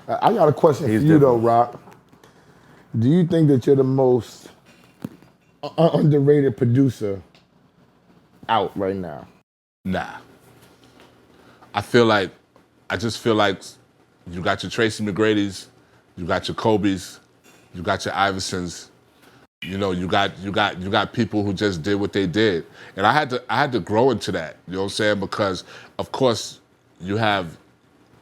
I got a question for you though, Rock. Do you think that you're the most underrated producer out right now? Nah. I just feel like you got your Tracy McGrady's, you got your Kobe's, you got your Iversons. You know, you got people who just did what they did. And I had to grow into that, you know what I'm saying? Because of course you have,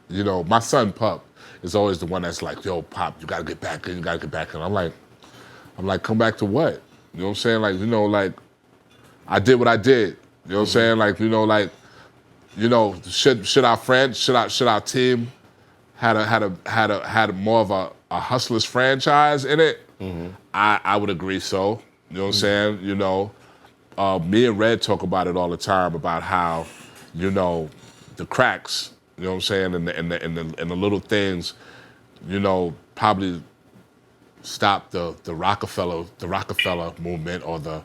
you know, my son Pup is always the one that's like, yo, Pop, you gotta get back in, you gotta get back in. I'm like, come back to what? You know what I'm saying? Like, you know, like, I did what I did. You know what I'm saying? Like, should our team had more of a hustlers franchise in it? I would agree so. You know what I'm saying? You know, me and Red talk about it all the time about how, you know, the cracks, you know what I'm saying, and the little things, you know, probably stop the Rockefeller movement or the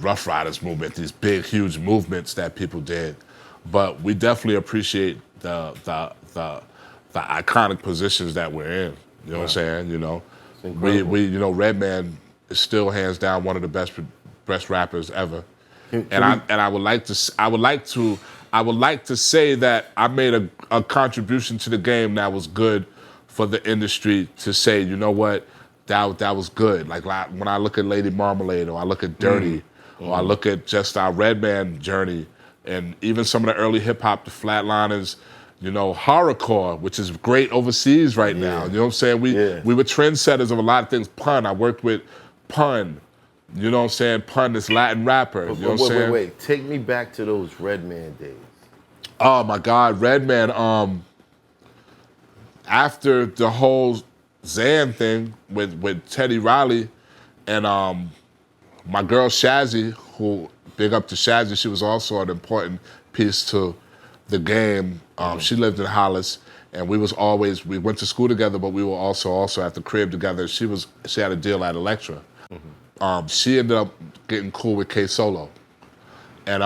Rough Riders movement, these big, huge movements that people did. But we definitely appreciate the iconic positions that we're in. You know what I'm saying? You know, we you know, Redman is still hands down one of the best rappers ever. I would like to say that I made a contribution to the game that was good for the industry to say, you know what, that was good. Like when I look at Lady Marmalade, or I look at Dirty, or I look at just our Redman journey, and even some of the early hip hop, the Flatliners, you know, horrorcore, which is great overseas right now. You know what I'm saying? We were trendsetters of a lot of things. Pun, I worked with Pun. You know what I'm saying? Pun, this Latin rapper. You know what I'm saying? Wait. Take me back to those Redman days. Oh my God, Redman. After the whole Zan thing with Teddy Riley and my girl Shazzy, who, big up to Shazzy, she was also an important piece to the game. She lived in Hollis, and we went to school together, but we were also at the crib together. She had a deal at Elektra. She ended up getting cool with K Solo, and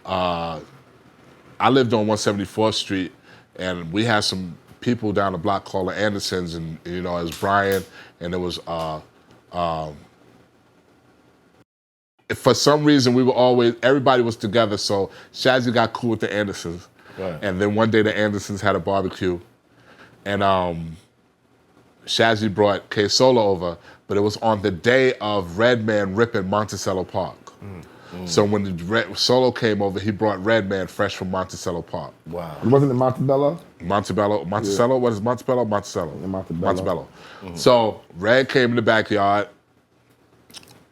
I lived on 174th Street, and we had some people down the block called the Andersons, and you know, as Brian, and there was for some reason everybody was together, so Shazzy got cool with the Andersons. Right. And then one day the Andersons had a barbecue, and Shazzy brought K Solo over, but it was on the day of Redman ripping Monticello Park. So when Solo came over, he brought Redman fresh from Monticello Park. Wow. Wasn't it Montebello? Monticello? What is Montebello? Monticello. Montebello. So Red came in the backyard,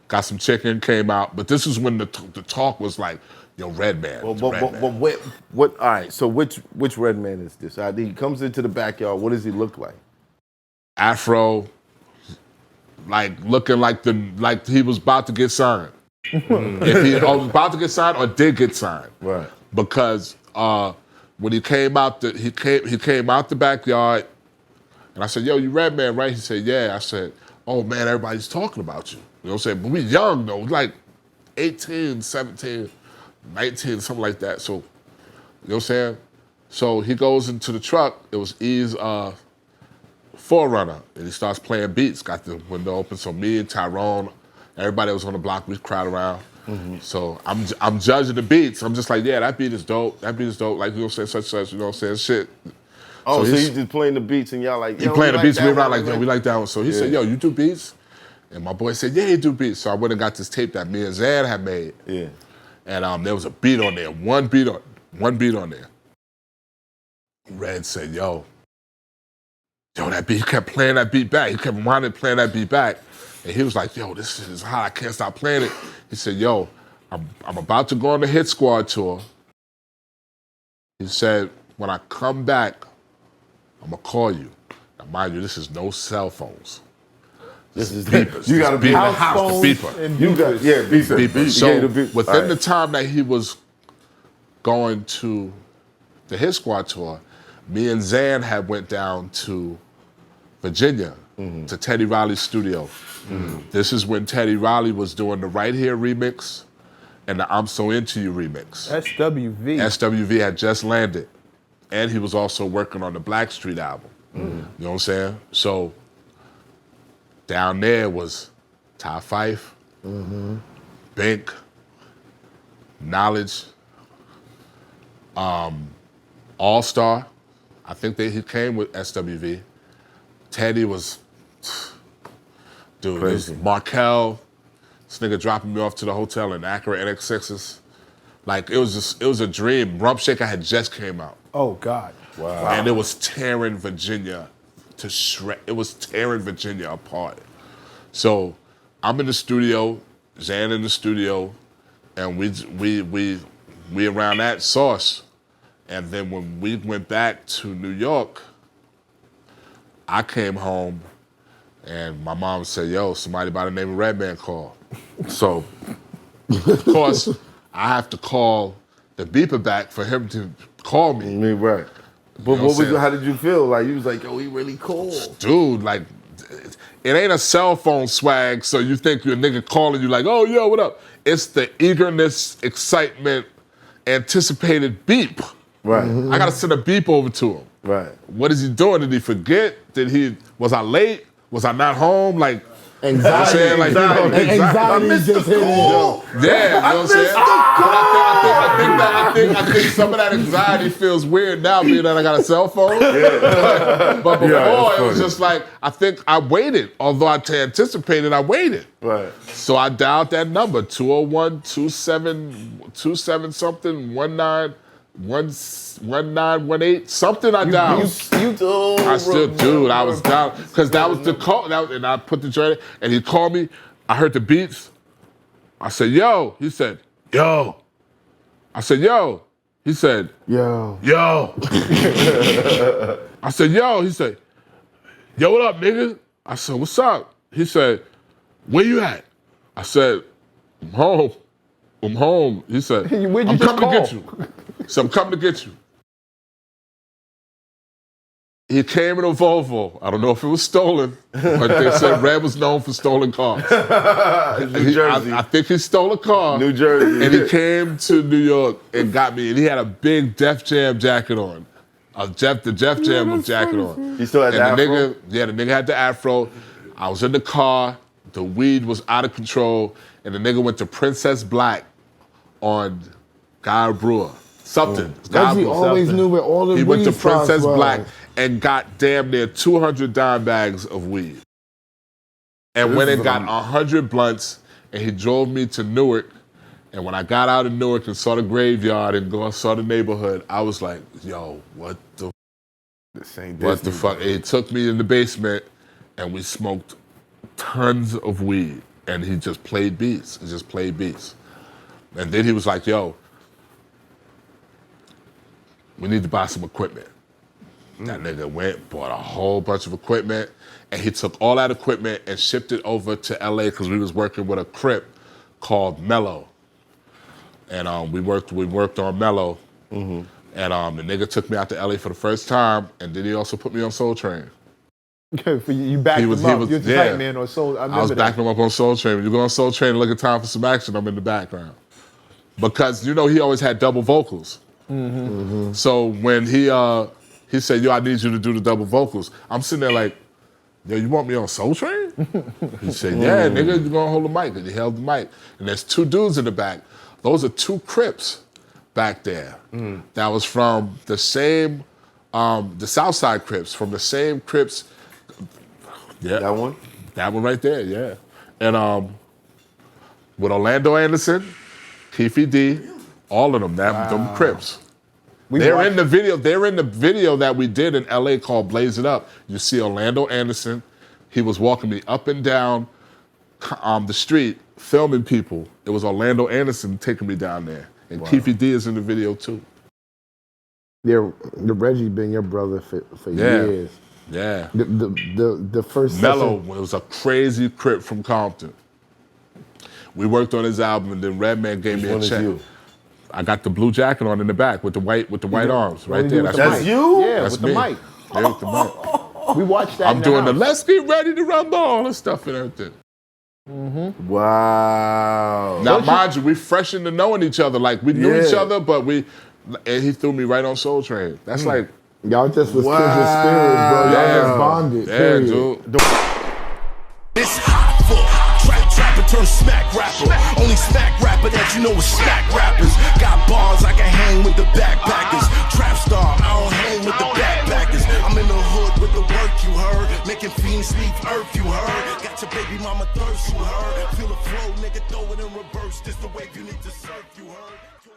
got some chicken, came out, but this is when the talk was like, yo, Redman. What? All right. So which Redman is this? He comes into the backyard. What does he look like? Afro, like looking like he was about to get signed. If he was about to get signed or did get signed, right? Because when he came out the backyard, and I said, "Yo, you Redman, right?" He said, "Yeah." I said, "Oh man, everybody's talking about you." You know what I'm saying? But we young though, like 18, 17, 19, something like that. So, you know what I'm saying? So he goes into the truck. It was E's Forerunner, and he starts playing beats. Got the window open, so me and Tyrone, everybody that was on the block, we crowd around. So I'm judging the beats. I'm just like, yeah, that beat is dope. That beat is dope. Like, you know what I'm saying, such, you know what I'm saying, shit. Oh, so he's just playing the beats and y'all like, he playing the beats, we around like, yo, we like that one. So he said, yo, you do beats? And my boy said, yeah, he do beats. So I went and got this tape that me and Zan had made. Yeah. And there was a beat on there, one beat on there. Red said, yo, that beat, he kept playing that beat back. He kept wanting to play that beat back. And he was like, yo, this shit is hot, I can't stop playing it. He said, yo, I'm about to go on the Hit Squad tour. He said, when I come back, I'm gonna call you. Now mind you, this is no cell phones. This is beepers. You gotta be in the house, the beeper. Beeper. So within the time that he was going to the Hit Squad tour, me and Zan had went down to Virginia to Teddy Riley's studio. This is when Teddy Riley was doing the Right Here remix and the I'm So Into You remix. SWV. SWV had just landed. and he was also working on the Blackstreet album. You know what I'm saying? So down there was Ty Fife, Bink, Knowledge, All Star. I think he came with SWV. Teddy was, dude, it was Markel. This nigga dropping me off to the hotel in Acura NX6s. Like, it was a dream. Rump Shaker had just came out. Oh, God. Wow. And it was tearing Virginia to shred. It was tearing Virginia apart. So I'm in the studio, Zan in the studio, and we around that sauce. And then when we went back to New York, I came home and my mom said, yo, somebody by the name of Redman called. So, of course, I have to call the beeper back for him to call me. Right. But how did you feel? Like, you was like, yo, he really cool. Dude, like, it ain't a cell phone swag, so you think your nigga calling you like, oh, yo, what up? It's the eagerness, excitement, anticipated beep. Right. I gotta send a beep over to him. Right. What is he doing? Did he forget? Was I late? Was I not home? Like, Anxiety. You know what I'm saying? Anxiety just hit him. Yeah, you know what I'm saying? I think some of that anxiety feels weird now, being that I got a cell phone. But before, it was just like, I think I waited. Although I anticipated, I waited. Right. So I dialed that number, 201-27 something, 1918, something I dialed. Dude, I was down, because that was the call, and I put the joint in, and he called me, I heard the beats, I said, yo, he said, yo. I said, yo. He said, Yo. Yo. I said, yo. He said, yo, what up, nigga? I said, what's up? He said, where you at? I said, I'm home. I'm home. He said, Where'd you I'm just coming to call? get you. So I'm coming to get you. He came in a Volvo. I don't know if it was stolen, but they said Red was known for stolen cars. New Jersey. I think he stole a car. New Jersey. And he came to New York and got me, and he had a big Def Jam jacket on. The Def Jam jacket on. He still had the And afro? the nigga had the afro. I was in the car. The weed was out of control, and the nigga went to Princess Black on Guy Brewer. Something. Because he always knew where all the He went to weed spots Princess was. Black and got damn near 200 dime bags of weed. And went and got 100 blunts, and he drove me to Newark. And when I got out of Newark and saw the graveyard and saw the neighborhood, I was like, yo, what the fuck? And he took me in the basement, and we smoked tons of weed. And he just played beats. And then he was like, yo, we need to buy some equipment. That nigga went, bought a whole bunch of equipment, and he took all that equipment and shipped it over to LA because we was working with a Crip called Mello. And we worked on Mello. And the nigga took me out to LA for the first time, and then he also put me on Soultrain. You backed him up. You're the hype man on Soul. I was backing him up on Soultrain. When you go on Soultrain and look at Time for Some Action, I'm in the background. Because, you know, he always had double vocals. So when he said, yo, I need you to do the double vocals, I'm sitting there like, yo, you want me on Soultrain? He said, yeah, nigga, you're gonna hold the mic. And he held the mic. And there's two dudes in the back. Those are two Crips back there. That was from the same, the Southside Crips, from the same Crips. Yeah. That one? That one right there, yeah. And with Orlando Anderson, Keefe D, all of them, them Crips. They're in the video that we did in LA called Blaze It Up. You see Orlando Anderson. He was walking me up and down the street, filming people. It was Orlando Anderson taking me down there. And Keefe D is in the video too. The Reggie been your brother for years. Yeah. The first Mello was a crazy Crip from Compton. We worked on his album, and then Redman gave me a check. I got the blue jacket on in the back with the white arms right there. That's you? Yeah, That's with the mic. Yeah, with the mic. We watched that. I'm doing the let's get ready to rumble, all this stuff and everything. Wow. Now, mind you, we fresh into knowing each other. Like, we knew each other, but we And he threw me right on Soultrain. That's like, y'all just was kindred spirits, bro. Y'all just bonded. yeah, period. dude. It's hot for trapper turn smack rapper. Only smack rapper that you know is smack rappers. Got bars I can hang with the backpackers. Trap star, I don't hang with the backpackers. I'm in the hood with the work you heard. Making fiends leave earth you heard. Got your baby mama thirst you heard. Feel the flow, nigga, throw it in reverse. This the wave you need to surf you heard.